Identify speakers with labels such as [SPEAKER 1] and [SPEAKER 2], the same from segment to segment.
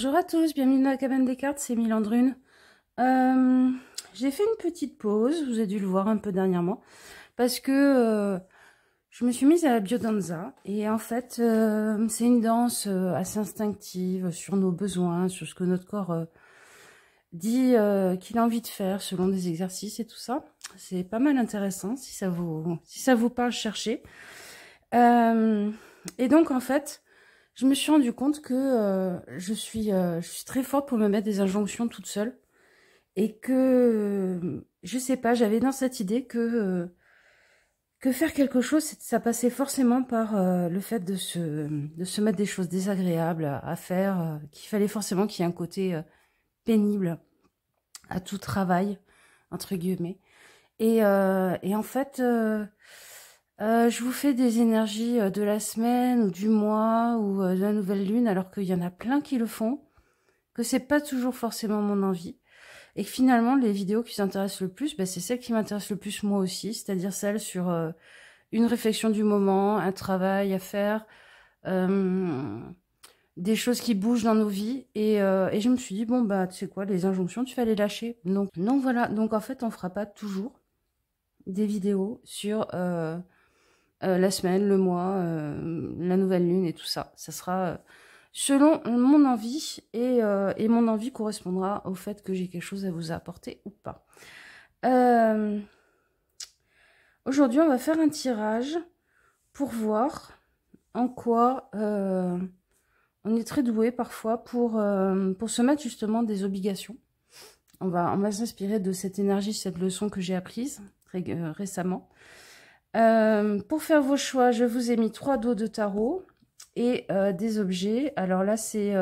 [SPEAKER 1] Bonjour à tous, bienvenue dans la cabane des cartes, c'est Milandrune. J'ai fait une petite pause, vous avez dû le voir un peu dernièrement, parce que je me suis mise à la biodanza. Et en fait, c'est une danse assez instinctive sur nos besoins, sur ce que notre corps dit qu'il a envie de faire selon des exercices et tout ça. C'est pas mal intéressant, si ça vous parle, cherchez. Et donc en fait, je me suis rendu compte que je suis très forte pour me mettre des injonctions toute seule. Et que, je sais pas, j'avais dans cette idée que faire quelque chose, ça passait forcément par le fait de se mettre des choses désagréables à faire, qu'il fallait forcément qu'il y ait un côté pénible à tout travail, entre guillemets. Et en fait, je vous fais des énergies de la semaine ou du mois ou de la nouvelle lune, alors qu'il y en a plein qui le font, que c'est pas toujours forcément mon envie. Et que finalement, les vidéos qui s'intéressent le plus, c'est celles qui m'intéressent le plus moi aussi, c'est-à-dire celles sur une réflexion du moment, un travail à faire, des choses qui bougent dans nos vies. Et je me suis dit, bon, tu sais quoi, les injonctions, tu vas les lâcher. Donc voilà, donc en fait, on fera pas toujours des vidéos sur la semaine, le mois, la nouvelle lune et tout ça. Ça sera selon mon envie et mon envie correspondra au fait que j'ai quelque chose à vous apporter ou pas. Aujourd'hui, on va faire un tirage pour voir en quoi on est très doué parfois pour se mettre justement des obligations. On va s'inspirer de cette énergie, cette leçon que j'ai apprise récemment. Pour faire vos choix, je vous ai mis 3 dos de tarot et des objets. Alors là, c'est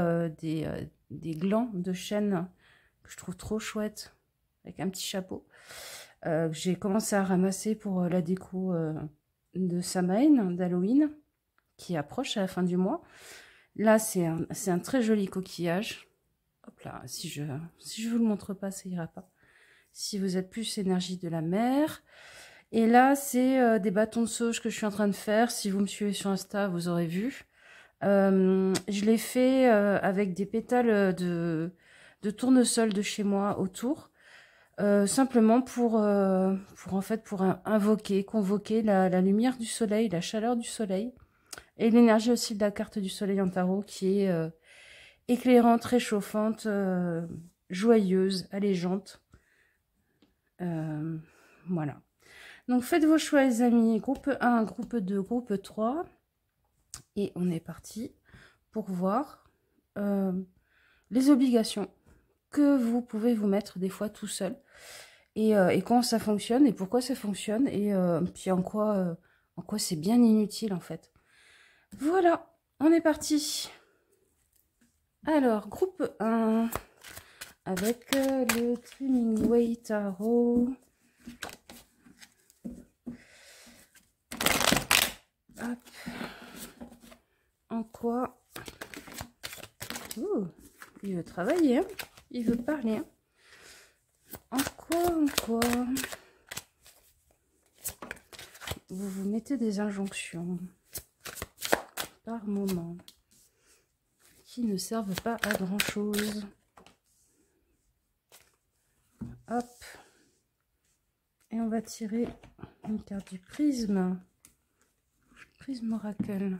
[SPEAKER 1] des glands de chêne que je trouve trop chouettes, avec un petit chapeau. J'ai commencé à ramasser pour la déco de Samhain, d'Halloween, qui approche à la fin du mois. Là, c'est un très joli coquillage. Hop là, si je vous le montre pas, ça ira pas. Si vous êtes plus énergie de la mer. Et là, c'est des bâtons de sauge que je suis en train de faire. Si vous me suivez sur Insta, vous aurez vu. Je l'ai fait avec des pétales de tournesol de chez moi autour. Simplement pour invoquer, convoquer la lumière du soleil, la chaleur du soleil. Et l'énergie aussi de la carte du soleil en tarot qui est éclairante, réchauffante, joyeuse, allégeante. Voilà. Donc faites vos choix les amis, groupe 1, groupe 2, groupe 3. Et on est parti pour voir les obligations que vous pouvez vous mettre des fois tout seul. Et comment ça fonctionne et pourquoi ça fonctionne. Et puis en quoi c'est bien inutile en fait. Voilà, on est parti. Alors, groupe 1, avec le Hemingway Tarot. Hop. En quoi il veut travailler, hein, il veut parler. Hein. En quoi vous vous mettez des injonctions par moment qui ne servent pas à grand chose. Hop. Et on va tirer une carte du prisme. Prisme oracle.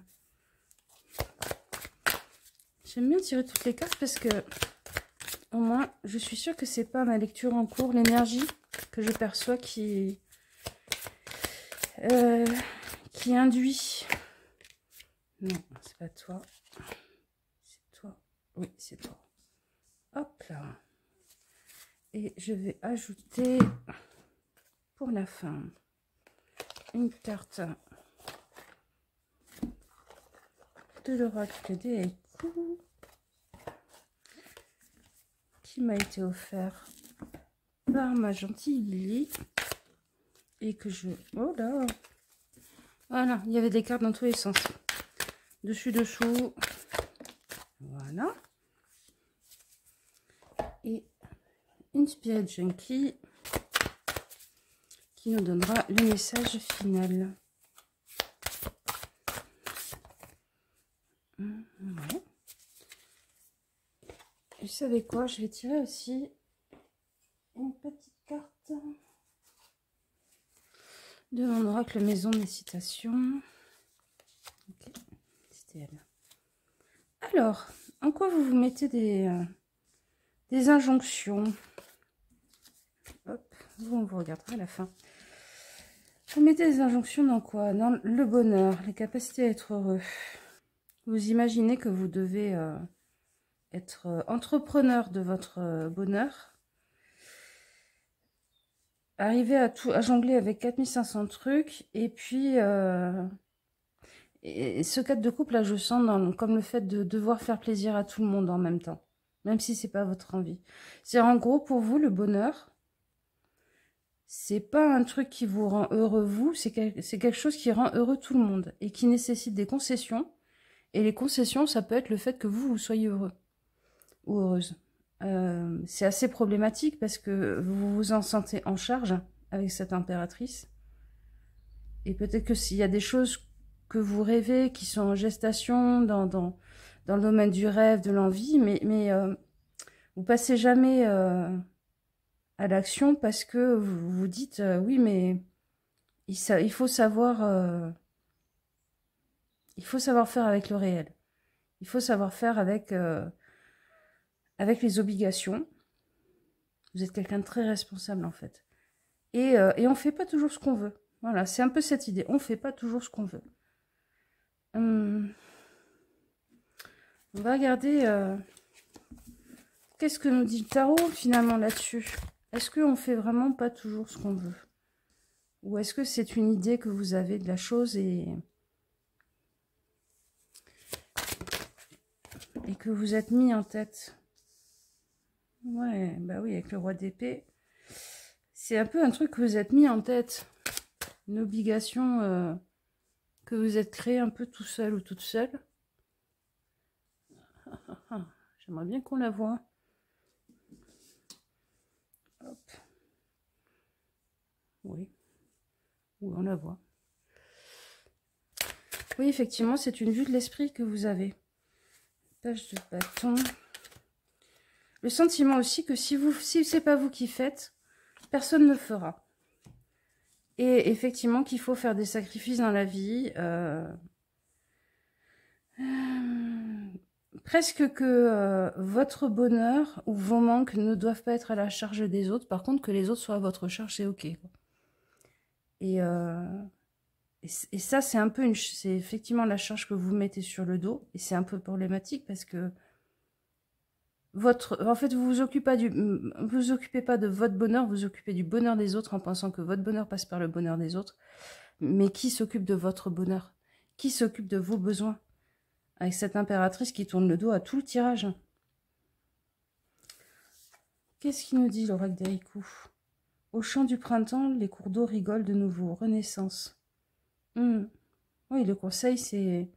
[SPEAKER 1] J'aime bien tirer toutes les cartes parce que au moins je suis sûre que c'est pas ma lecture en cours, l'énergie que je perçois qui induit. Non, c'est pas toi. C'est toi. Oui, c'est toi. Hop là. Et je vais ajouter pour la fin une carte de l'oracle des haïkus qui m'a été offert par ma gentille Lily et que je... Oh là! Voilà, il y avait des cartes dans tous les sens. Dessus, dessous. Voilà. Et une Spirit Junkie qui nous donnera le message final. Ouais. Vous savez quoi? Je vais tirer aussi une petite carte de mon oracle maison des citations. Ok, c'était elle. Alors, en quoi vous vous mettez des injonctions? Hop, on vous regardera à la fin. Vous mettez des injonctions dans quoi? Dans le bonheur, les capacités à être heureux. Vous imaginez que vous devez être entrepreneur de votre bonheur. Arriver à jongler avec 4500 trucs. Et puis, et ce cadre de couple, là, je sens comme le fait de devoir faire plaisir à tout le monde en même temps. Même si c'est pas votre envie. C'est en gros, pour vous, le bonheur, c'est pas un truc qui vous rend heureux vous, c'est quelque chose qui rend heureux tout le monde. Et qui nécessite des concessions. Et les concessions, ça peut être le fait que vous soyez heureux. Ou heureuse. C'est assez problématique parce que vous vous en sentez en charge avec cette impératrice. Et peut-être que s'il y a des choses que vous rêvez, qui sont en gestation dans le domaine du rêve, de l'envie, mais vous passez jamais à l'action parce que vous vous dites oui, mais il faut savoir faire avec le réel. Il faut savoir faire avec les obligations. Vous êtes quelqu'un de très responsable en fait. Et on fait pas toujours ce qu'on veut. Voilà, c'est un peu cette idée. On fait pas toujours ce qu'on veut. On va regarder qu'est-ce que nous dit le tarot finalement là-dessus. Est-ce qu'on fait vraiment pas toujours ce qu'on veut? Ou est-ce que c'est une idée que vous avez de la chose et que vous êtes mis en tête? Ouais, bah oui, avec le roi d'épée. C'est un peu un truc que vous êtes mis en tête. Une obligation que vous êtes créé un peu tout seul ou toute seule. J'aimerais bien qu'on la voie. Hop. Oui. Oui, on la voit. Oui, effectivement, c'est une vue de l'esprit que vous avez. Page de bâton. Le sentiment aussi que si c'est pas vous qui faites, personne ne fera. Et effectivement qu'il faut faire des sacrifices dans la vie. Presque que votre bonheur ou vos manques ne doivent pas être à la charge des autres. Par contre, que les autres soient à votre charge, c'est ok. Et ça, c'est un peu c'est effectivement la charge que vous mettez sur le dos. Et c'est un peu problématique parce que en fait, vous vous occupez pas de votre bonheur, vous occupez du bonheur des autres en pensant que votre bonheur passe par le bonheur des autres. Mais qui s'occupe de votre bonheur? Qui s'occupe de vos besoins? Avec cette impératrice qui tourne le dos à tout le tirage. Qu'est-ce qu'il nous dit l'oracle d'Erikou? Au chant du printemps, les cours d'eau rigolent de nouveau. Renaissance. Oui, le conseil, c'est...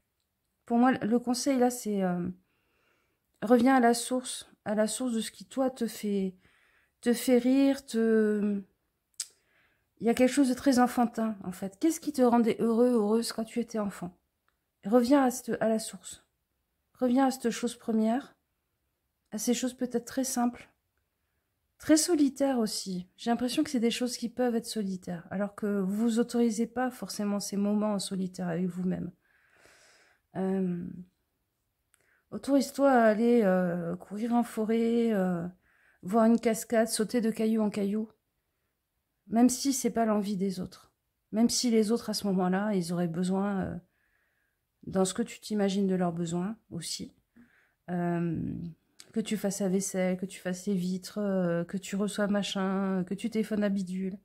[SPEAKER 1] Pour moi, le conseil, là, c'est... reviens à la source de ce qui, toi, te fait rire, Il y a quelque chose de très enfantin, en fait. Qu'est-ce qui te rendait heureux, heureuse quand tu étais enfant? Reviens à la source. Reviens à cette chose première, à ces choses peut-être très simples, très solitaires aussi. J'ai l'impression que c'est des choses qui peuvent être solitaires, alors que vous vous autorisez pas forcément ces moments en solitaire avec vous-même. Autorise-toi à aller courir en forêt, voir une cascade, sauter de caillou en caillou, même si c'est pas l'envie des autres. Même si les autres, à ce moment-là, ils auraient besoin, dans ce que tu t'imagines de leurs besoins aussi, que tu fasses la vaisselle, que tu fasses les vitres, que tu reçois machin, que tu téléphones à bidule.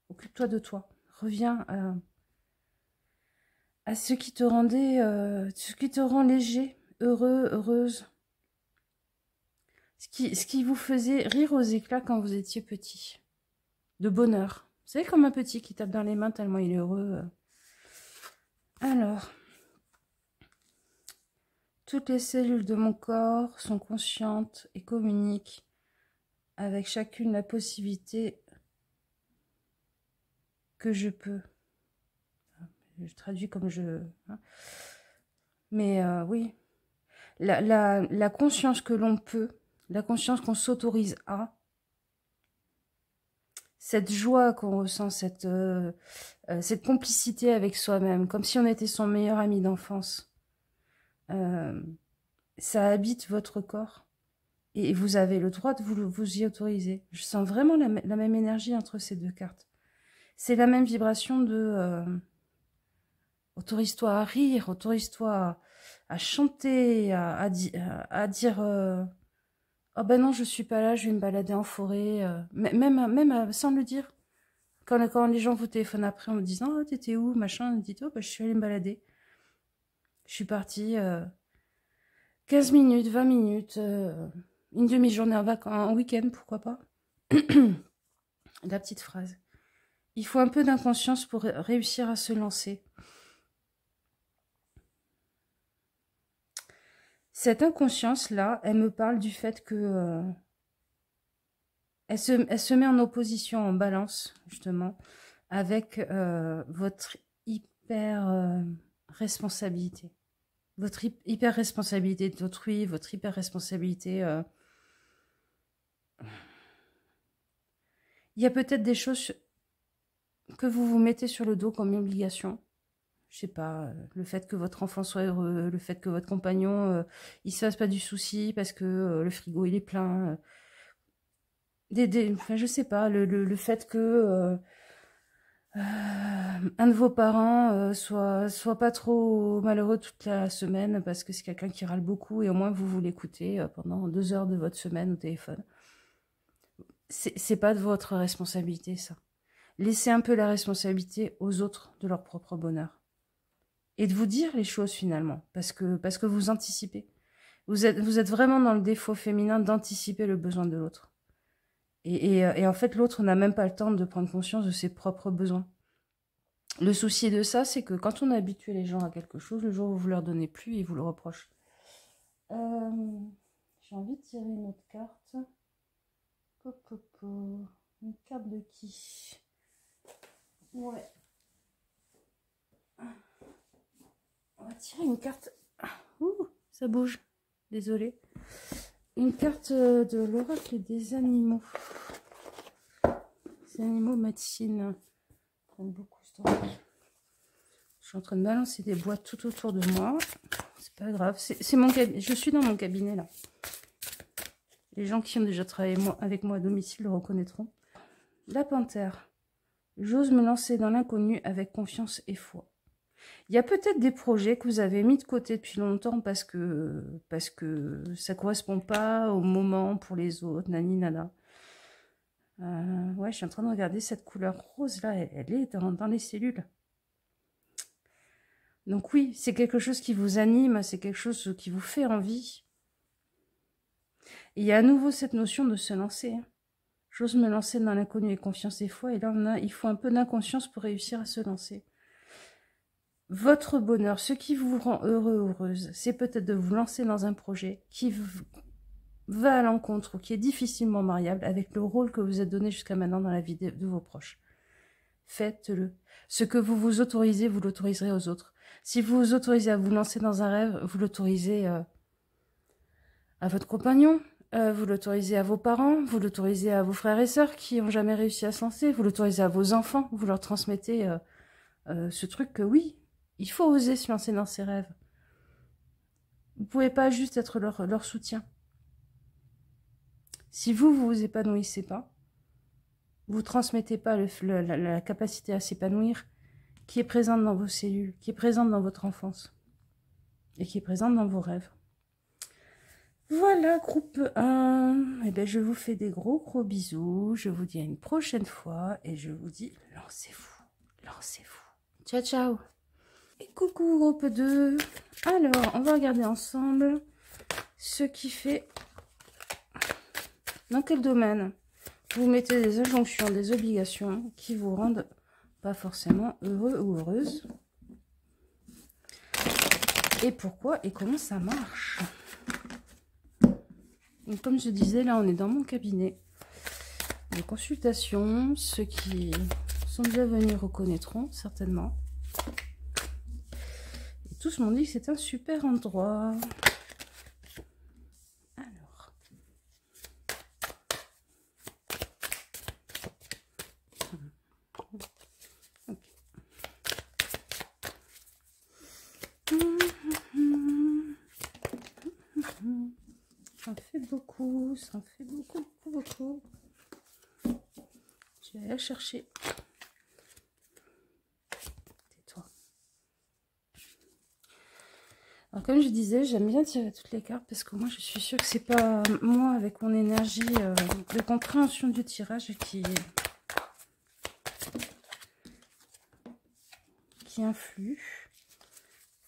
[SPEAKER 1] Occupe-toi de toi. Reviens à ce qui te rendait, ce qui te rend léger, heureux, heureuse. Ce qui vous faisait rire aux éclats quand vous étiez petit. De bonheur. Vous savez, comme un petit qui tape dans les mains tellement il est heureux. Alors, toutes les cellules de mon corps sont conscientes et communiquent avec chacune la possibilité que je peux. Je traduis comme je... Hein. Mais oui, la conscience que l'on peut la conscience qu'on s'autorise à, cette joie qu'on ressent, cette complicité avec soi-même, comme si on était son meilleur ami d'enfance. Ça habite votre corps et vous avez le droit de vous y autoriser. Je sens vraiment la même énergie entre ces deux cartes. C'est la même vibration de autorise-toi à rire, autorise-toi à chanter, à dire oh ben non, je suis pas là, je vais me balader en forêt, même sans le dire. Quand les gens vous téléphonent après en me disant oh t'étais où, machin, dites oh bah, je suis allée me balader. Je suis partie 15 minutes, 20 minutes, une demi-journée en week-end, pourquoi pas. La petite phrase. Il faut un peu d'inconscience pour réussir à se lancer. Cette inconscience-là, elle me parle du fait que elle se met en opposition, en balance, justement, avec votre hyper responsabilité. Votre hyper responsabilité d'autrui, votre hyper responsabilité. Il y a peut-être des choses que vous vous mettez sur le dos comme une obligation. Je sais pas, le fait que votre enfant soit heureux, le fait que votre compagnon, il se fasse pas du souci parce que le frigo il est plein. Enfin, je sais pas, le fait que un de vos parents soit pas trop malheureux toute la semaine parce que c'est quelqu'un qui râle beaucoup et au moins vous l'écoutez pendant 2 heures de votre semaine au téléphone. C'est pas de votre responsabilité, ça. Laissez un peu la responsabilité aux autres de leur propre bonheur. Et de vous dire les choses finalement, parce que vous anticipez. Vous êtes vraiment dans le défaut féminin d'anticiper le besoin de l'autre. Et en fait, l'autre n'a même pas le temps de prendre conscience de ses propres besoins. Le souci de ça, c'est que quand on a habitué les gens à quelque chose, le jour où vous leur donnez plus, ils vous le reprochent. J'ai envie de tirer une autre carte. Une carte de qui? Ouais. On va tirer une carte. Ouh, ça bouge. Désolée. Une carte de l'oracle des animaux. Les animaux médecine. J'aime beaucoup ce oracle. Je suis en train de balancer des boîtes tout autour de moi. C'est pas grave. C'est mon cabinet. Je suis dans mon cabinet là. Les gens qui ont déjà travaillé avec moi à domicile le reconnaîtront. La panthère. J'ose me lancer dans l'inconnu avec confiance et foi. Il y a peut-être des projets que vous avez mis de côté depuis longtemps parce que ça ne correspond pas au moment pour les autres, nani nana. Ouais, je suis en train de regarder cette couleur rose là, elle est dans les cellules. Donc oui, c'est quelque chose qui vous anime, c'est quelque chose qui vous fait envie. Et il y a à nouveau cette notion de se lancer. J'ose me lancer dans l'inconnu et confiance et foi. Et là, il faut un peu d'inconscience pour réussir à se lancer. Votre bonheur, ce qui vous rend heureux, heureuse, c'est peut-être de vous lancer dans un projet qui va à l'encontre ou qui est difficilement mariable avec le rôle que vous êtes donné jusqu'à maintenant dans la vie de vos proches. Faites-le. Ce que vous vous autorisez, vous l'autoriserez aux autres. Si vous vous autorisez à vous lancer dans un rêve, vous l'autorisez à votre compagnon, vous l'autorisez à vos parents, vous l'autorisez à vos frères et sœurs qui n'ont jamais réussi à se lancer, vous l'autorisez à vos enfants, vous leur transmettez ce truc que oui, il faut oser se lancer dans ses rêves. Vous ne pouvez pas juste être leur soutien. Si vous vous épanouissez pas, vous ne transmettez pas la capacité à s'épanouir qui est présente dans vos cellules, qui est présente dans votre enfance et qui est présente dans vos rêves. Voilà, groupe 1. Eh bien, je vous fais des gros bisous. Je vous dis à une prochaine fois et je vous dis lancez-vous, lancez-vous. Ciao, ciao. Et coucou, groupe 2. Alors, on va regarder ensemble ce qui fait... Dans quel domaine vous mettez des injonctions, des obligations qui vous rendent pas forcément heureux ou heureuse. Et pourquoi et comment ça marche. Donc, comme je disais, là, on est dans mon cabinet de consultation. Ceux qui sont déjà venus reconnaîtront, certainement. Et tous m'ont dit que c'est un super endroit. Alors, Ça en fait beaucoup, ça en fait beaucoup, beaucoup, beaucoup. Je vais aller la chercher. Tais-toi. Alors comme je disais, j'aime bien tirer toutes les cartes parce que moi je suis sûre que c'est pas moi avec mon énergie de compréhension du tirage qui influe.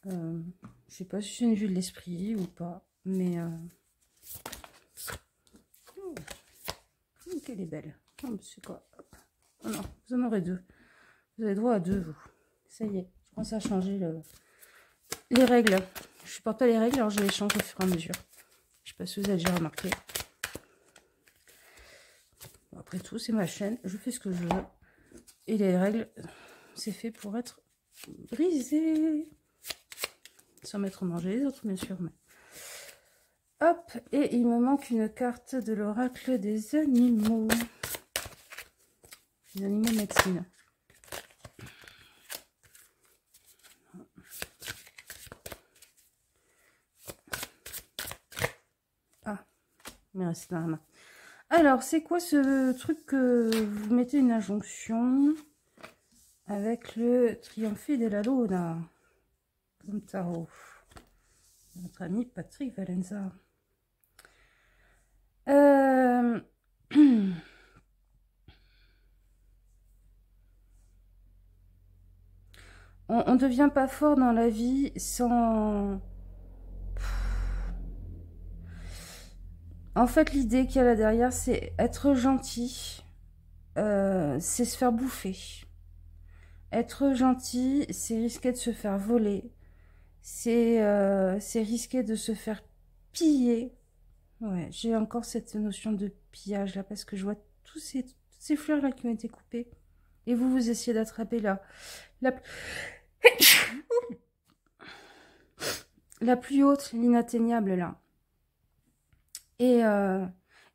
[SPEAKER 1] Je sais pas si c'est une vue de l'esprit ou pas, mais qu'elle est belle. Oh, c'est quoi? Oh non, vous en aurez deux. Vous avez droit à deux, vous. Ça y est, je commence à changer les règles. Je supporte pas les règles, alors je les change au fur et à mesure. Je sais pas si vous avez déjà remarqué. Bon, après tout, c'est ma chaîne, je fais ce que je veux. Et les règles, c'est fait pour être brisé. Sans mettre en danger les autres, bien sûr. Mais... hop, et il me manque une carte de l'oracle des animaux. Les animaux médecine. Ah, mais reste dans la main. Alors, c'est quoi ce truc que vous mettez une injonction avec le Triomphe de la Luna comme tarot. Notre ami Patrick Valenza. On ne devient pas fort dans la vie sans... En fait, l'idée qu'il y a là derrière, c'est être gentil. C'est se faire bouffer. Être gentil, c'est risquer de se faire voler. C'est risquer de se faire piller. Ouais, j'ai encore cette notion de pillage là, parce que je vois toutes ces fleurs là qui ont été coupées. Et vous essayez d'attraper la plus haute, l'inatteignable là. Et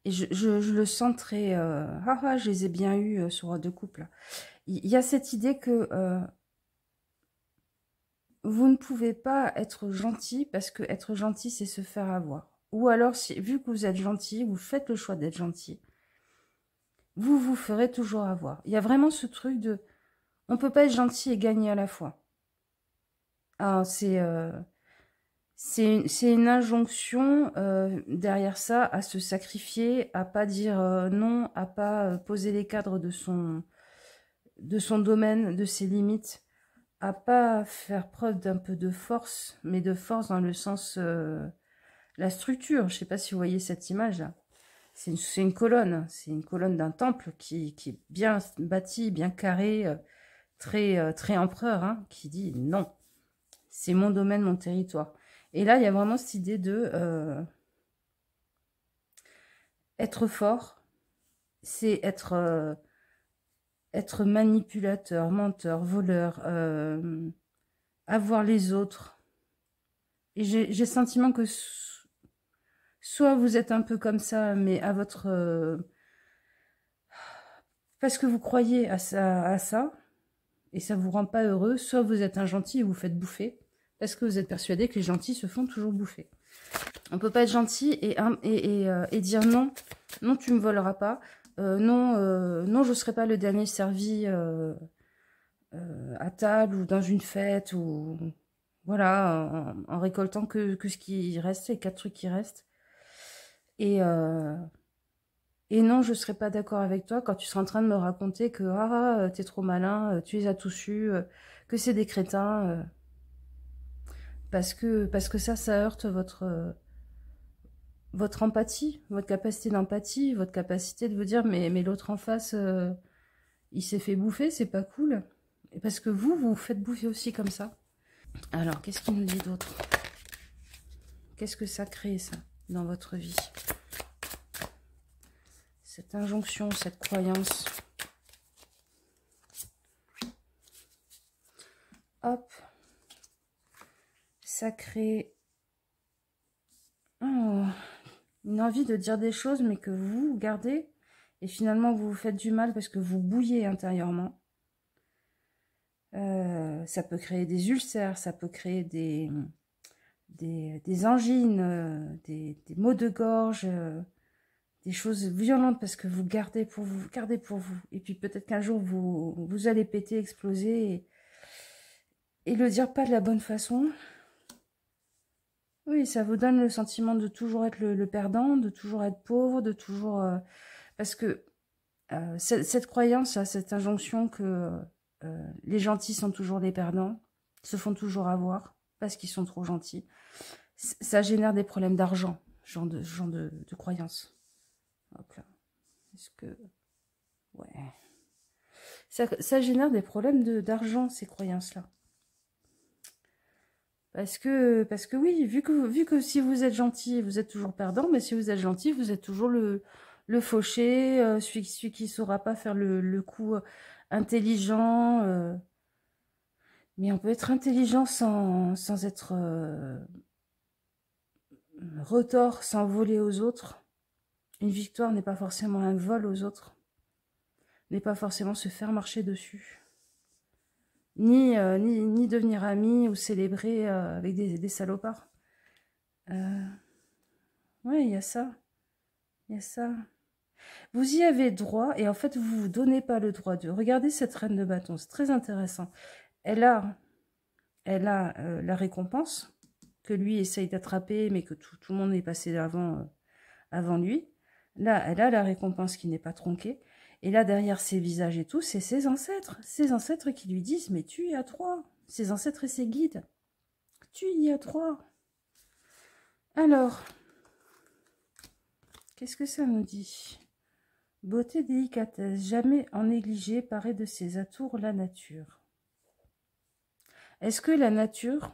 [SPEAKER 1] je le sens très... je les ai bien eus sur Roi de coupe là. Il y a cette idée que vous ne pouvez pas être gentil parce que être gentil, c'est se faire avoir. Ou alors, vu que vous êtes gentil, vous faites le choix d'être gentil, vous vous ferez toujours avoir. Il y a vraiment ce truc de... on ne peut pas être gentil et gagner à la fois. Alors, c'est une injonction derrière ça à se sacrifier, à pas dire non, à pas poser les cadres de son domaine, de ses limites, à pas faire preuve d'un peu de force, mais de force dans le sens la structure. Je sais pas si vous voyez cette image là. C'est une colonne, c'est une colonne d'un temple qui est bien bâti, bien carré, très empereur, hein, qui dit non, c'est mon domaine, mon territoire. Et là, il y a vraiment cette idée de être fort, c'est être manipulateur, menteur, voleur, avoir les autres. Et j'ai le sentiment que soit vous êtes un peu comme ça, mais à votre... parce que vous croyez à ça, et ça vous rend pas heureux, soit vous êtes un gentil et vous faites bouffer, parce que vous êtes persuadé que les gentils se font toujours bouffer. On peut pas être gentil et dire non, non tu me voleras pas, non je serai pas le dernier servi à table ou dans une fête, ou voilà, en récoltant que ce qui reste, les 4 trucs qui restent. Et non, je serais pas d'accord avec toi quand tu seras en train de me raconter que t'es trop malin, tu les as tous eus, que c'est des crétins, parce que ça heurte votre empathie, votre capacité d'empathie, votre capacité de vous dire mais l'autre en face, il s'est fait bouffer, c'est pas cool. Et parce que vous vous faites bouffer aussi comme ça. Alors, qu'est-ce qu'il nous dit d'autre? Qu'est-ce que ça crée, ça, dans votre vie? Cette injonction, cette croyance. Hop. Ça crée une envie de dire des choses, mais que vous gardez. Et finalement, vous vous faites du mal parce que vous bouillez intérieurement. Ça peut créer des ulcères, ça peut créer des des angines, des maux de gorge, des choses violentes parce que vous gardez pour vous, gardez pour vous. Et puis peut-être qu'un jour, vous allez péter, exploser et le dire pas de la bonne façon. Oui, ça vous donne le sentiment de toujours être le perdant, de toujours être pauvre, de toujours... parce que cette croyance, cette injonction que les gentils sont toujours les perdants, se font toujours avoir parce qu'ils sont trop gentils, ça génère des problèmes d'argent, genre de croyance. Hop là. Est-ce que... Ouais. Ça génère des problèmes d'argent, ces croyances-là. Parce que oui, vu que si vous êtes gentil, vous êtes toujours perdant, mais si vous êtes gentil, vous êtes toujours le fauché, celui qui ne saura pas faire le coup intelligent. Mais on peut être intelligent sans être retors, sans voler aux autres. Une victoire n'est pas forcément un vol aux autres, n'est pas forcément se faire marcher dessus. Ni devenir ami ou célébrer avec des salopards. Ouais, il y a ça. Il y a ça. Vous y avez droit et en fait, vous ne vous donnez pas le droit de... Regardez cette reine de bâton, c'est très intéressant. Elle a la récompense que lui essaye d'attraper, mais que tout le monde est passé avant lui. Là, elle a la récompense qui n'est pas tronquée. Et là, derrière ses visages et tout, c'est ses ancêtres. Ses ancêtres qui lui disent, mais tu y as droit. Ses ancêtres et ses guides. Tu y as droit. Alors, qu'est-ce que ça nous dit? Beauté, délicatesse, jamais en négligé, paraît de ses atours la nature. Est-ce que la nature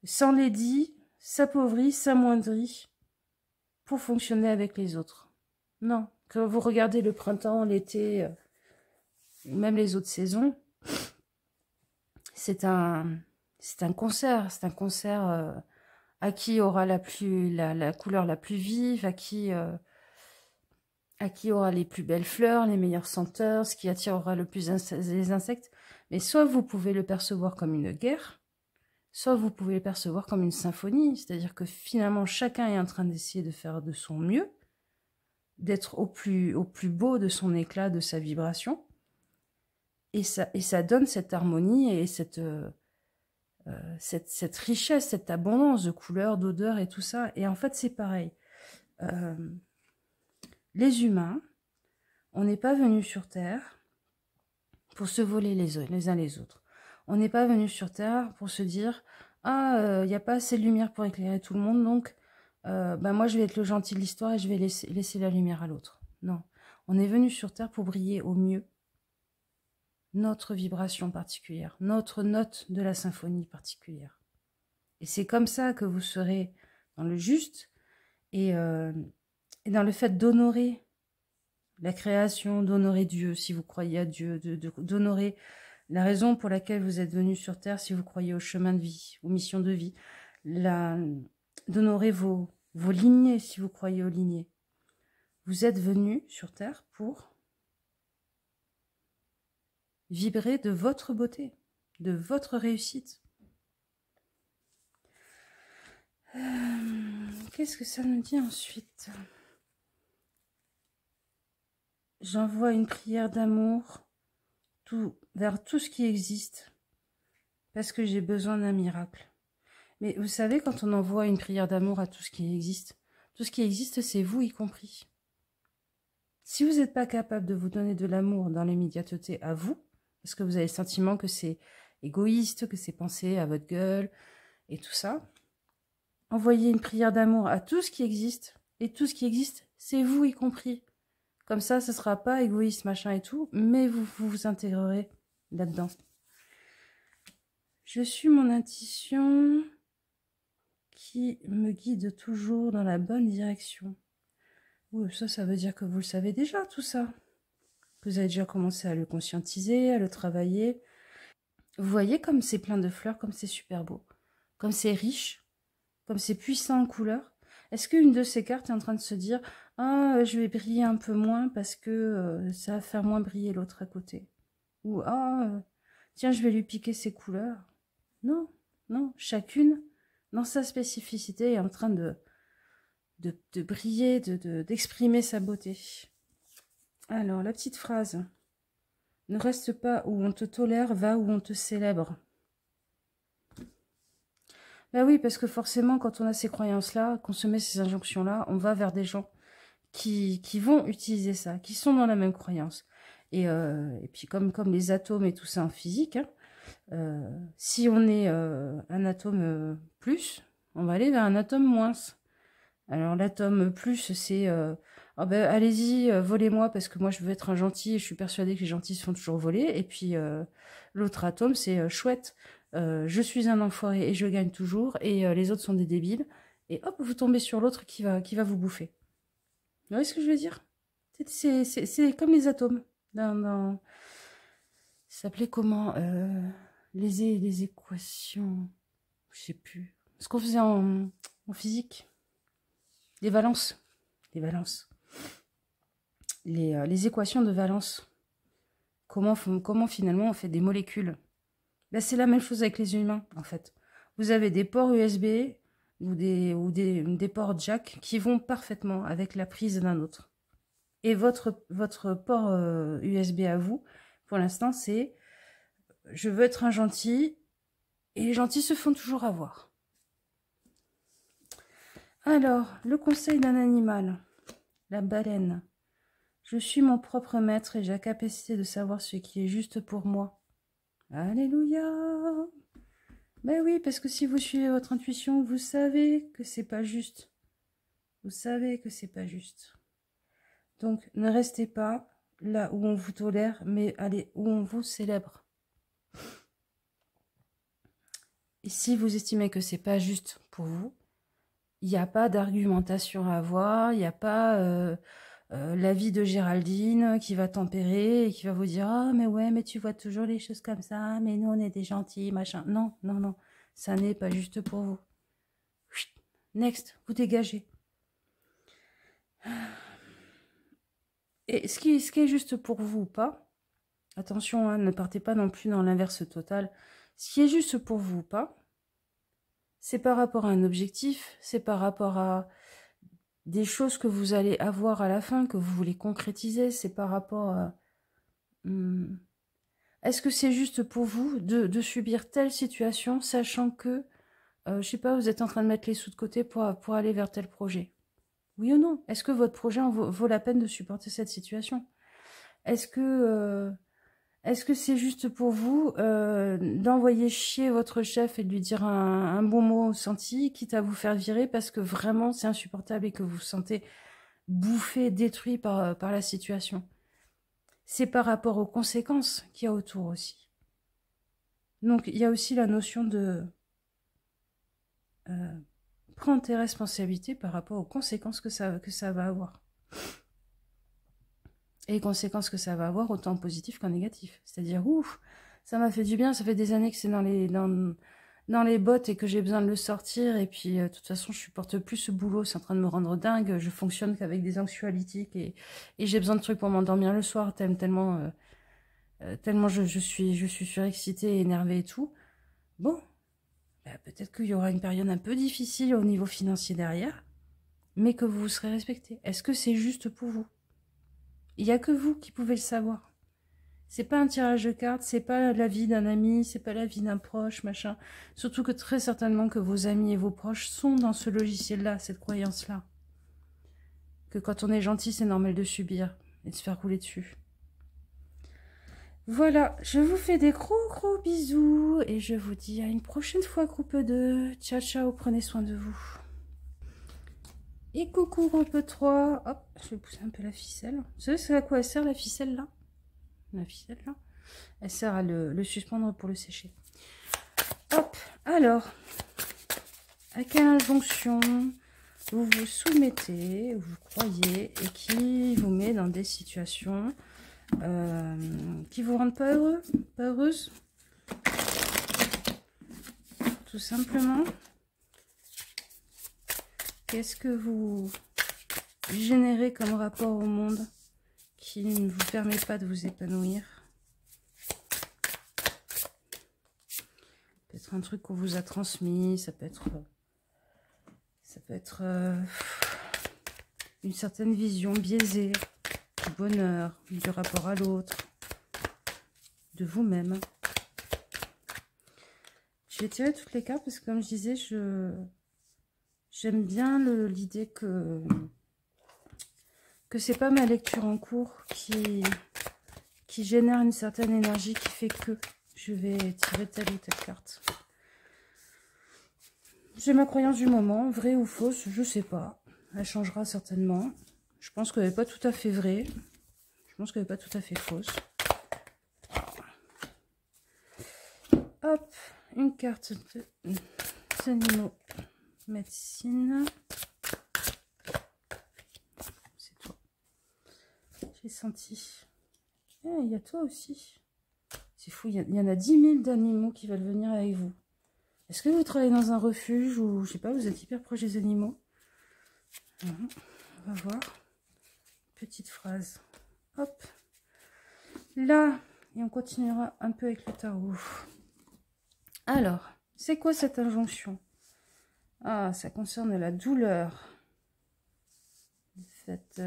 [SPEAKER 1] s'enlaidit, s'appauvrit, s'amoindrit pour fonctionner avec les autres? Non. Quand vous regardez le printemps, l'été, même les autres saisons, c'est un concert. C'est un concert à qui aura la couleur la plus vive, à qui aura les plus belles fleurs, les meilleures senteurs, ce qui attirera le plus les insectes. Mais soit vous pouvez le percevoir comme une guerre, soit vous pouvez le percevoir comme une symphonie. C'est-à-dire que finalement, chacun est en train d'essayer de faire de son mieux, d'être au plus beau de son éclat, de sa vibration. Et ça donne cette harmonie et cette richesse, cette abondance de couleurs, d'odeurs et tout ça. Et en fait, c'est pareil. Les humains, on n'est pas venus sur Terre pour se voler les uns les autres. On n'est pas venus sur Terre pour se dire « Ah, il n'y a pas assez de lumière pour éclairer tout le monde, donc moi je vais être le gentil de l'histoire et je vais laisser la lumière à l'autre. » Non, on est venu sur Terre pour briller au mieux notre vibration particulière, notre note de la symphonie particulière. Et c'est comme ça que vous serez dans le juste et dans le fait d'honorer la création, d'honorer Dieu si vous croyez à Dieu, d'honorer la raison pour laquelle vous êtes venu sur Terre si vous croyez au chemin de vie, aux missions de vie, d'honorer vos lignées si vous croyez aux lignées. Vous êtes venu sur Terre pour vibrer de votre beauté, de votre réussite. Qu'est-ce que ça nous dit ensuite? J'envoie une prière d'amour vers tout ce qui existe, parce que j'ai besoin d'un miracle. Mais vous savez, quand on envoie une prière d'amour à tout ce qui existe, c'est vous y compris. Si vous n'êtes pas capable de vous donner de l'amour dans l'immédiateté à vous, parce que vous avez le sentiment que c'est égoïste, que c'est pensé à votre gueule et tout ça, envoyez une prière d'amour à tout ce qui existe, et tout ce qui existe, c'est vous y compris. Comme ça, ce ne sera pas égoïste, machin et tout, mais vous intégrerez là-dedans. Je suis mon intuition qui me guide toujours dans la bonne direction. Oui, ça veut dire que vous le savez déjà, tout ça. Que vous avez déjà commencé à le conscientiser, à le travailler. Vous voyez comme c'est plein de fleurs, comme c'est super beau, comme c'est riche, comme c'est puissant en couleurs. Est-ce qu'une de ces cartes est en train de se dire « Ah, je vais briller un peu moins parce que ça va faire moins briller l'autre à côté » ou « Ah, tiens, je vais lui piquer ses couleurs. » Non, non, chacune, dans sa spécificité, est en train de briller, d'exprimer sa beauté. Alors, la petite phrase. Ne reste pas où on te tolère, va où on te célèbre. Ben oui, parce que forcément, quand on a ces croyances-là, qu'on se met ces injonctions-là, on va vers des gens qui vont utiliser ça, qui sont dans la même croyance. Et puis, comme les atomes et tout ça en physique, hein, si on est un atome plus, on va aller vers un atome moins. Alors, l'atome plus, c'est oh ben, allez-y, volez-moi parce que moi je veux être un gentil et je suis persuadée que les gentils se font toujours voler. Et puis l'autre atome, c'est chouette, je suis un enfoiré et je gagne toujours et les autres sont des débiles. Et hop, vous tombez sur l'autre qui va vous bouffer. Vous voyez ce que je veux dire? C'est comme les atomes. Ça s'appelait comment les équations. Je sais plus. Ce qu'on faisait en physique. Les valences. Les valences. Les équations de valence. Comment finalement on fait des molécules. Là, c'est la même chose avec les humains, en fait. Vous avez des ports USB ou des ports jack qui vont parfaitement avec la prise d'un autre. Et votre port USB à vous, pour l'instant, c'est « je veux être un gentil » et les gentils se font toujours avoir. Alors, le conseil d'un animal, la baleine. Je suis mon propre maître et j'ai la capacité de savoir ce qui est juste pour moi. Alléluia. Ben oui, parce que si vous suivez votre intuition, vous savez que c'est pas juste. Vous savez que c'est pas juste. Donc, ne restez pas là où on vous tolère, mais allez où on vous célèbre. Et si vous estimez que c'est pas juste pour vous, il n'y a pas d'argumentation à avoir, il n'y a pas l'avis de Géraldine qui va tempérer et qui va vous dire « Ah, mais ouais, mais tu vois toujours les choses comme ça, mais nous, on est des gentils, machin. » Non, non, non, ça n'est pas juste pour vous. Next, vous dégagez. Et ce qui est juste pour vous ou pas, attention, hein, ne partez pas non plus dans l'inverse total. Ce qui est juste pour vous ou pas, c'est par rapport à un objectif, c'est par rapport à des choses que vous allez avoir à la fin, que vous voulez concrétiser, c'est par rapport à... Est-ce que c'est juste pour vous de subir telle situation, sachant que, je sais pas, vous êtes en train de mettre les sous de côté pour aller vers tel projet? Oui ou non? Est-ce que votre projet vaut la peine de supporter cette situation? Est-ce que c'est juste pour vous d'envoyer chier votre chef et de lui dire un bon mot senti, quitte à vous faire virer parce que vraiment c'est insupportable et que vous vous sentez bouffé, détruit par la situation? C'est par rapport aux conséquences qu'il y a autour aussi. Donc il y a aussi la notion de prendre tes responsabilités par rapport aux conséquences que ça va avoir. Et les conséquences que ça va avoir, autant positives qu'en négatif. C'est-à-dire, ouf, ça m'a fait du bien, ça fait des années que c'est dans les bottes et que j'ai besoin de le sortir. Et puis, de toute façon, je supporte plus ce boulot, c'est en train de me rendre dingue. Je fonctionne qu'avec des anxiolytiques et j'ai besoin de trucs pour m'endormir le soir, tellement je suis surexcitée, énervée et tout. Bon, bah, peut-être qu'il y aura une période un peu difficile au niveau financier derrière, mais que vous serez respecté. Est-ce que c'est juste pour vous? Il n'y a que vous qui pouvez le savoir. C'est pas un tirage de cartes, c'est pas l'avis d'un ami, c'est pas l'avis d'un proche, machin. Surtout que très certainement que vos amis et vos proches sont dans ce logiciel-là, cette croyance-là. Que quand on est gentil, c'est normal de subir et de se faire rouler dessus. Voilà, je vous fais des gros bisous et je vous dis à une prochaine fois, groupe 2. Ciao, ciao, prenez soin de vous. Et coucou, groupe 3. Hop, je vais pousser un peu la ficelle. Vous savez c'est à quoi elle sert, la ficelle, là? La ficelle, là, elle sert à le suspendre pour le sécher. Hop, alors, à quelle injonction vous vous soumettez, vous croyez, et qui vous met dans des situations qui vous rendent pas heureux, pas heureuse, tout simplement. Qu'est-ce que vous générez comme rapport au monde qui ne vous permet pas de vous épanouir? peut-être un truc qu'on vous a transmis, ça peut être une certaine vision biaisée du bonheur, du rapport à l'autre, de vous-même. J'ai tiré toutes les cartes parce que, comme je disais, j'aime bien l'idée que c'est pas ma lecture en cours qui génère une certaine énergie qui fait que je vais tirer telle ou telle carte. C'est ma croyance du moment, vraie ou fausse, je sais pas. Elle changera certainement. Je pense qu'elle n'est pas tout à fait vraie. Je pense qu'elle n'est pas tout à fait fausse. Hop, une carte de animaux médecine. C'est toi. J'ai senti. Il y a toi aussi. C'est fou, il y en a 10 000 d'animaux qui veulent venir avec vous. Est-ce que vous travaillez dans un refuge ou, je sais pas, vous êtes hyper proche des animaux? On va voir. Petite phrase. Hop. Là, et on continuera un peu avec le tarot. Alors, c'est quoi cette injonction? Ah, ça concerne la douleur. Le fait...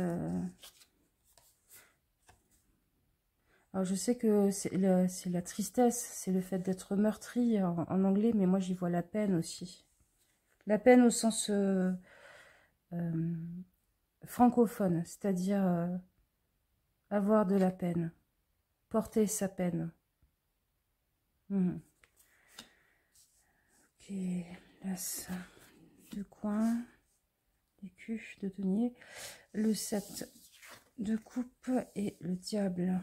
[SPEAKER 1] Alors, je sais que c'est la tristesse, c'est le fait d'être meurtri en anglais, mais moi, j'y vois la peine aussi. La peine au sens francophone, c'est-à-dire avoir de la peine, porter sa peine. Ok, l'as de coin, l'écu de denier, le 7 de coupe et le diable.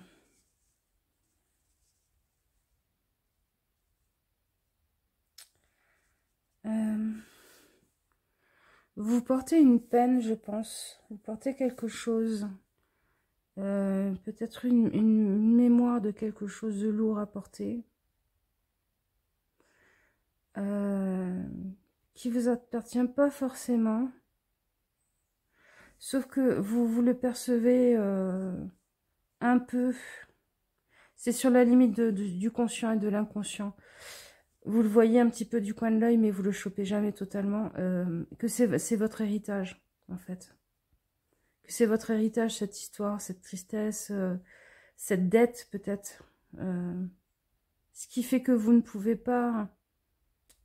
[SPEAKER 1] Vous portez une peine, je pense. Vous portez quelque chose. Peut-être une mémoire de quelque chose de lourd à porter. Qui vous appartient pas forcément. Sauf que vous le percevez un peu. C'est sur la limite du conscient et de l'inconscient. Vous le voyez un petit peu du coin de l'œil, mais vous le chopez jamais totalement. Que c'est votre héritage, en fait. Que c'est votre héritage, cette histoire, cette tristesse, cette dette, peut-être. Ce qui fait que vous ne pouvez pas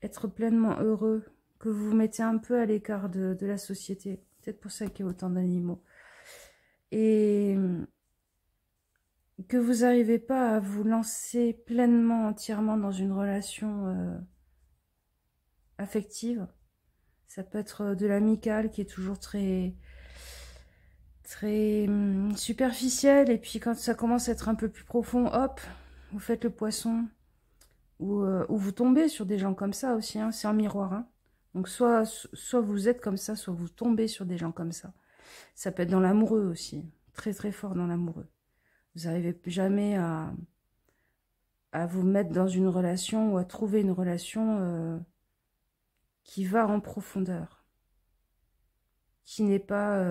[SPEAKER 1] être pleinement heureux, que vous vous mettez un peu à l'écart de la société. Peut-être pour ça qu'il y a autant d'animaux. Et que vous n'arrivez pas à vous lancer pleinement, entièrement dans une relation affective. Ça peut être de l'amical qui est toujours très superficiel, et puis quand ça commence à être un peu plus profond, hop, vous faites le poisson, ou vous tombez sur des gens comme ça aussi, hein, c'est un miroir. Hein. Donc soit vous êtes comme ça, soit vous tombez sur des gens comme ça. Ça peut être dans l'amoureux aussi, très très fort dans l'amoureux. Vous n'arrivez jamais à vous mettre dans une relation ou à trouver une relation qui va en profondeur, qui n'est pas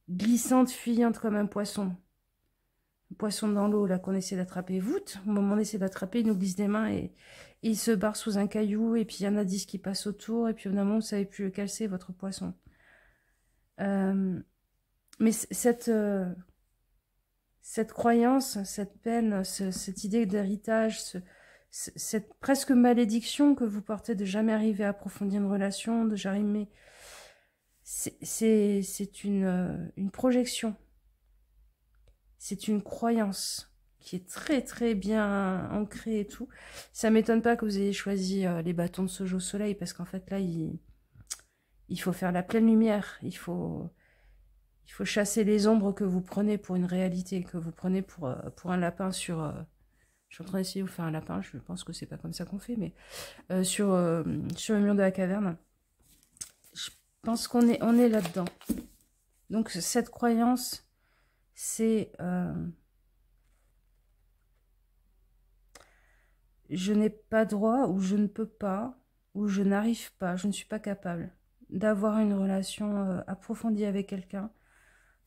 [SPEAKER 1] glissante, fuyante comme un poisson. Un poisson dans l'eau, là, qu'on essaie d'attraper. Voûte, au moment où on essaie d'attraper, il nous glisse des mains et il se barre sous un caillou, et puis il y en a 10 qui passent autour, et puis au moment, vous ne savez plus lequel c'est, votre poisson. Mais cette croyance, cette peine, cette idée d'héritage, cette presque malédiction que vous portez de jamais arriver à approfondir une relation, de jamais... C'est une projection. C'est une croyance qui est très très bien ancrée et tout. Ça m'étonne pas que vous ayez choisi les bâtons de Sojo Soleil, parce qu'en fait là, il faut faire la pleine lumière. Il faut chasser les ombres que vous prenez pour une réalité, que vous prenez pour un lapin sur... je suis en train d'essayer de vous faire un lapin, je pense que c'est pas comme ça qu'on fait, mais sur le mur de la caverne. Je pense qu'on est là-dedans. Donc cette croyance, c'est... je n'ai pas droit, ou je ne peux pas, ou je n'arrive pas, je ne suis pas capable d'avoir une relation approfondie avec quelqu'un,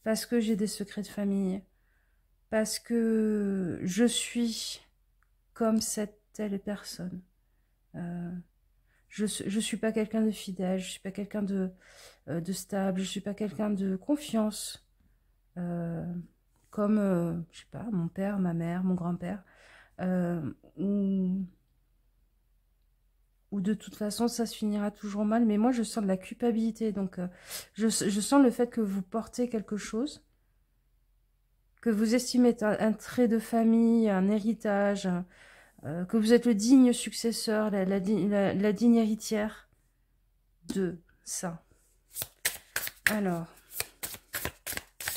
[SPEAKER 1] parce que j'ai des secrets de famille, parce que je suis comme cette telle personne. Je suis pas quelqu'un de fidèle, je suis pas quelqu'un de stable, je suis pas quelqu'un de confiance. Comme, je sais pas, mon père, ma mère, mon grand-père. Ou de toute façon, ça se finira toujours mal. Mais moi, je sens de la culpabilité. Donc, je sens le fait que vous portez quelque chose, que vous estimez être un trait de famille, un héritage, que vous êtes le digne successeur, la digne héritière de ça. Alors,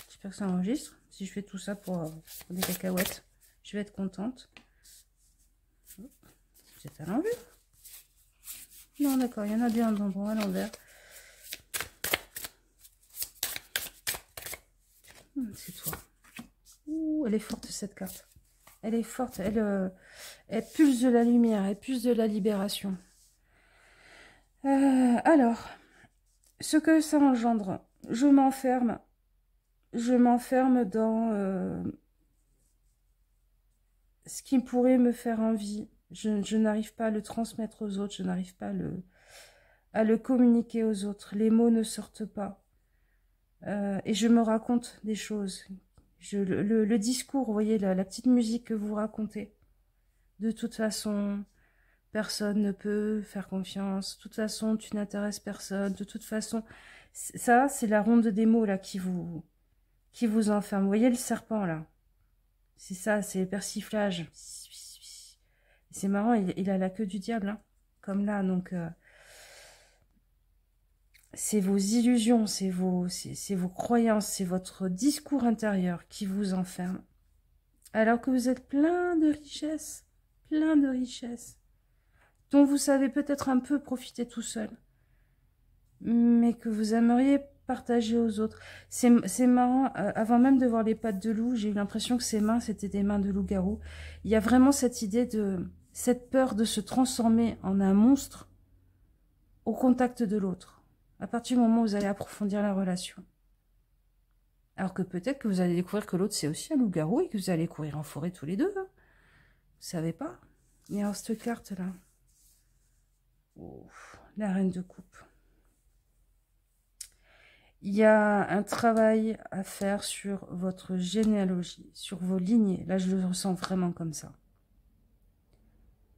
[SPEAKER 1] j'espère que ça enregistre. Si je fais tout ça pour des cacahuètes, je vais être contente. C'est à l'envers. Non, d'accord, il y en a bien un bonbon à l'envers. C'est toi. Ouh, elle est forte cette carte. Elle est forte, elle pulse de la lumière, elle pulse de la libération. Alors, ce que ça engendre, je m'enferme dans ce qui pourrait me faire envie. Je n'arrive pas à le transmettre aux autres, je n'arrive pas à le communiquer aux autres. Les mots ne sortent pas. Et je me raconte des choses. Le discours, vous voyez, la petite musique que vous racontez. De toute façon, personne ne peut faire confiance. De toute façon, tu n'intéresses personne. De toute façon, ça, c'est la ronde des mots là qui vous enferme. Vous voyez le serpent là? C'est ça, c'est le persiflage. C'est marrant, il a la queue du diable, hein, comme là. Donc, c'est vos illusions, c'est vos croyances, c'est votre discours intérieur qui vous enferme. Alors que vous êtes plein de richesses, dont vous savez peut-être un peu profiter tout seul, mais que vous aimeriez partager aux autres. C'est marrant, avant même de voir les pattes de loup, j'ai eu l'impression que ces mains, c'était des mains de loup-garou. Il y a vraiment cette idée cette peur de se transformer en un monstre au contact de l'autre, à partir du moment où vous allez approfondir la relation. Alors que peut-être que vous allez découvrir que l'autre c'est aussi un loup-garou et que vous allez courir en forêt tous les deux. Hein. Vous savez pas? Et alors cette carte là, oh, la reine de coupe. Il y a un travail à faire sur votre généalogie, sur vos lignées. Là, je le ressens vraiment comme ça.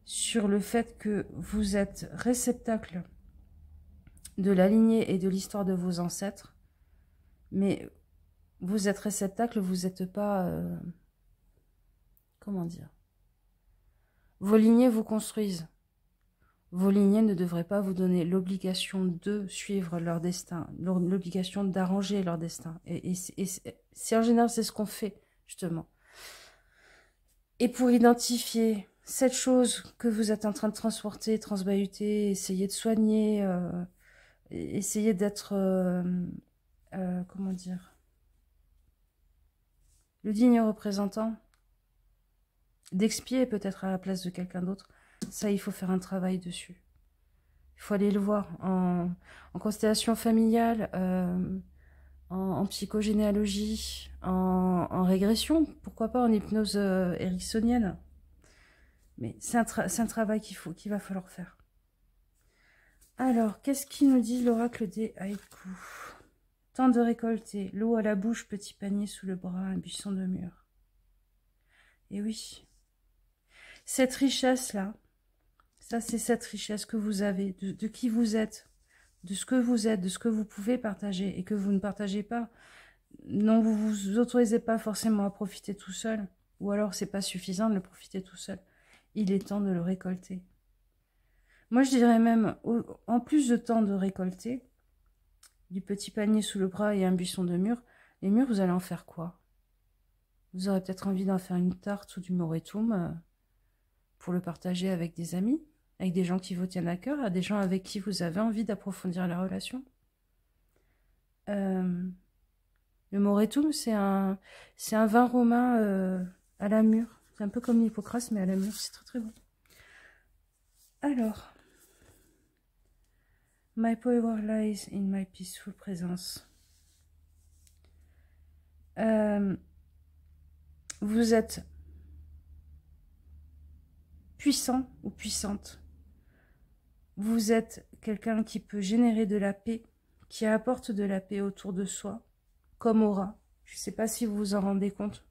[SPEAKER 1] Sur le fait que vous êtes réceptacle de la lignée et de l'histoire de vos ancêtres, mais vous êtes réceptacle, vous n'êtes pas... comment dire? Vos lignées vous construisent. Vos lignées ne devraient pas vous donner l'obligation de suivre leur destin, l'obligation d'arranger leur destin. Et c'est en général, c'est ce qu'on fait, justement. Et pour identifier cette chose que vous êtes en train de transporter, transbahuter, essayer de soigner, essayer d'être, comment dire, le digne représentant, d'expier peut-être à la place de quelqu'un d'autre, ça, il faut faire un travail dessus. Il faut aller le voir en constellation familiale, en psychogénéalogie, en régression, pourquoi pas en hypnose ericksonienne. Mais c'est un travail qu'il va falloir faire. Alors, qu'est-ce qui nous dit l'oracle des haïkus? Temps de récolter, l'eau à la bouche, petit panier sous le bras, un buisson de mûre. Et oui, cette richesse-là, ça c'est cette richesse que vous avez, de qui vous êtes, de ce que vous êtes, de ce que vous pouvez partager et que vous ne partagez pas. Non, vous vous autorisez pas forcément à profiter tout seul, ou alors c'est pas suffisant de le profiter tout seul. Il est temps de le récolter. Moi, je dirais même, en plus de temps de récolter, du petit panier sous le bras et un buisson de mûres, les mûres, vous allez en faire quoi? Vous aurez peut-être envie d'en faire une tarte ou du moretum pour le partager avec des amis, avec des gens qui vous tiennent à cœur, à des gens avec qui vous avez envie d'approfondir la relation. Le moretum, c'est un vin romain à la mûre. C'est un peu comme l'hypocrase, mais à la mûre, c'est très très bon. Alors, my power lies in my peaceful presence. Vous êtes puissant ou puissante. Vous êtes quelqu'un qui peut générer de la paix, qui apporte de la paix autour de soi, comme aura. Je ne sais pas si vous vous en rendez compte,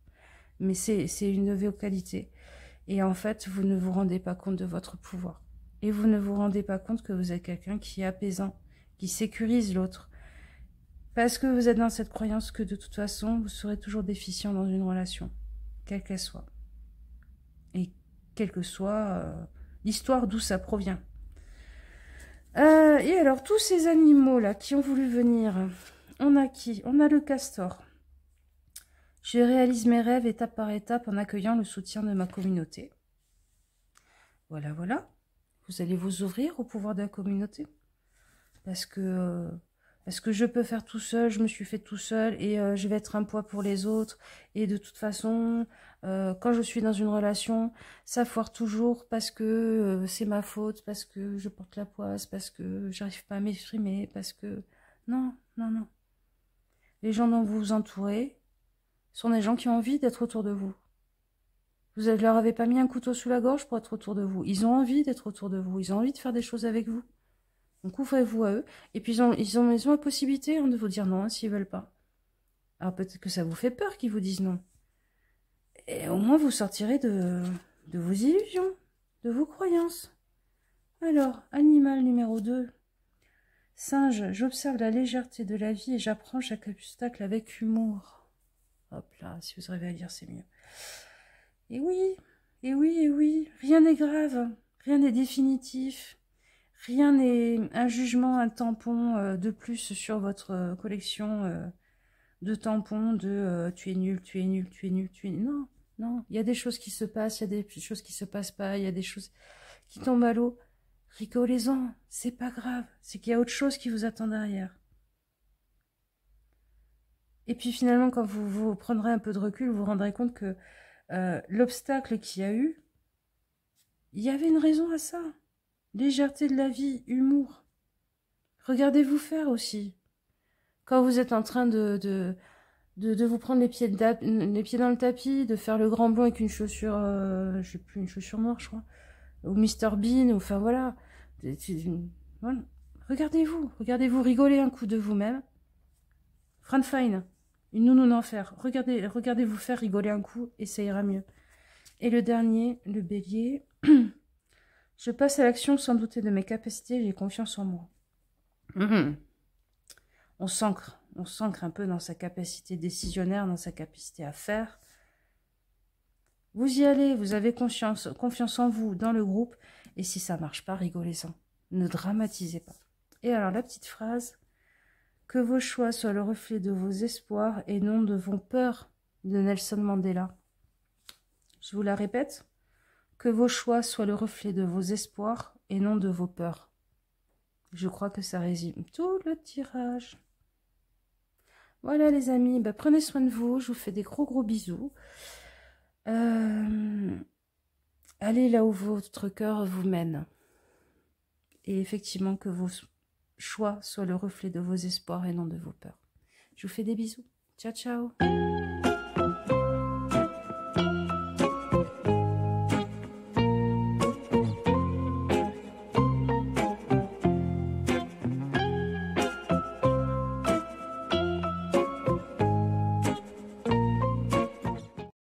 [SPEAKER 1] mais c'est une de vos qualités. Et en fait, vous ne vous rendez pas compte de votre pouvoir. Et vous ne vous rendez pas compte que vous êtes quelqu'un qui est apaisant, qui sécurise l'autre. Parce que vous êtes dans cette croyance que de toute façon, vous serez toujours déficient dans une relation, quelle qu'elle soit. Et quelle que soit l'histoire d'où ça provient. Et alors, tous ces animaux-là qui ont voulu venir, on a qui? On a le castor. Je réalise mes rêves étape par étape en accueillant le soutien de ma communauté. Voilà, voilà. Vous allez vous ouvrir au pouvoir de la communauté. Parce que je peux faire tout seul, je me suis fait tout seul et je vais être un poids pour les autres. Et de toute façon, quand je suis dans une relation, ça foire toujours parce que c'est ma faute, parce que je porte la poisse, parce que j'arrive pas à m'exprimer, parce que... Non, non, non. Les gens dont vous vous entourez sont des gens qui ont envie d'être autour de vous. Vous ne leur avez pas mis un couteau sous la gorge pour être autour de vous. Ils ont envie d'être autour de vous. Ils ont envie de faire des choses avec vous. Donc ouvrez-vous à eux. Et puis ils ont la possibilité de vous dire non s'ils ne veulent pas. Alors peut-être que ça vous fait peur qu'ils vous disent non. Et au moins vous sortirez de vos illusions, de vos croyances. Alors, animal numéro 2. Singe, j'observe la légèreté de la vie et j'apprends chaque obstacle avec humour. Hop là, si vous arrivez à lire, c'est mieux. Et oui, et oui, et oui, rien n'est grave, rien n'est définitif, rien n'est un jugement, un tampon de plus sur votre collection de tampons de tu es nul, tu es nul, tu es nul, tu es nul. Non, non, il y a des choses qui se passent, il y a des choses qui se passent pas, il y a des choses qui tombent à l'eau. Rigolez-en, c'est pas grave, c'est qu'il y a autre chose qui vous attend derrière. Et puis finalement, quand vous prendrez un peu de recul, vous vous rendrez compte que l'obstacle qu'il y a eu, il y avait une raison à ça. Légèreté de la vie, humour. Regardez-vous faire aussi. Quand vous êtes en train de vous prendre les pieds dans le tapis, de faire le grand bond avec une chaussure, je sais plus, une chaussure noire, je crois, ou Mr Bean, ou enfin voilà. Voilà. Regardez-vous rigoler un coup de vous-même. Fran Fine, une nounou en fer. Regardez-vous faire rigoler un coup et ça ira mieux. Et le dernier, le bélier. Je passe à l'action sans douter de mes capacités, j'ai confiance en moi. On s'ancre un peu dans sa capacité décisionnaire, dans sa capacité à faire. Vous y allez, vous avez confiance en vous, dans le groupe, et si ça marche pas, rigolez-en. Ne dramatisez pas. Et alors, la petite phrase, que vos choix soient le reflet de vos espoirs et non de vos peurs, de Nelson Mandela. Je vous la répète, que vos choix soient le reflet de vos espoirs et non de vos peurs. Je crois que ça résume tout le tirage. Voilà les amis, bah, prenez soin de vous, je vous fais des gros bisous. Allez là où votre cœur vous mène. Et effectivement que vos choix soient le reflet de vos espoirs et non de vos peurs. Je vous fais des bisous. Ciao, ciao.